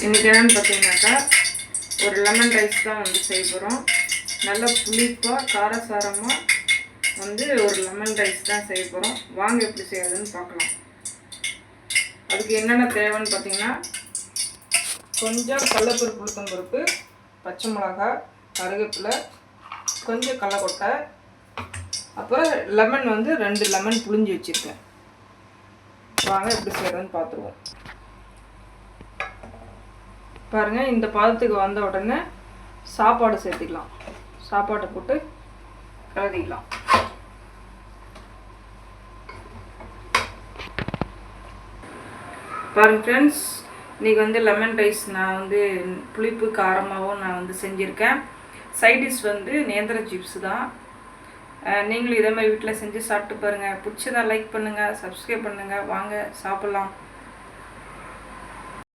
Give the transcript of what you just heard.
இன்றைக்கி என்னென்னு பார்த்தீங்கன்னாக்கா ஒரு லெமன் ரைஸ் தான் வந்து செய்ய போகிறோம். நல்ல புளிப்பாக காரசாரமாக வந்து ஒரு லெமன் ரைஸ் தான் செய்ய போகிறோம். வாங்க எப்படி செய்யறதுன்னு பார்க்கலாம். அதுக்கு என்னென்ன தேவைன்னு பார்த்தீங்கன்னா, கொஞ்சம் கடலைப்பருப்பு, உளுத்தம்பருப்பு, பச்சை மிளகாய், கருவேப்பிலை, கொஞ்சம் கடலைக்கொட்டை, அப்புறம் லெமன் வந்து 2 லெமன் புளிஞ்சு வச்சுருக்கேன். வாங்க எப்படி செய்யறதுன்னு பார்த்துருவோம். பாருங்கள், இந்த பதத்துக்கு வந்த உடனே சாப்பாடு சேர்த்துக்கலாம். சாப்பாட்டை போட்டு கலரிக்கலாம். பாருங்கள் ஃப்ரெண்ட்ஸ், இன்றைக்கி வந்து லெமன் ரைஸ் நான் வந்து புளிப்பு காரமாகவும் நான் வந்து செஞ்சுருக்கேன். சைடிஷ் வந்து நேந்திர சிப்ஸ் தான். நீங்களும் இதே மாதிரி வீட்டில் செஞ்சு சாப்பிட்டு பாருங்கள். பிடிச்சதா லைக் பண்ணுங்கள், சப்ஸ்கிரைப் பண்ணுங்கள். வாங்க சாப்பிட்லாம்.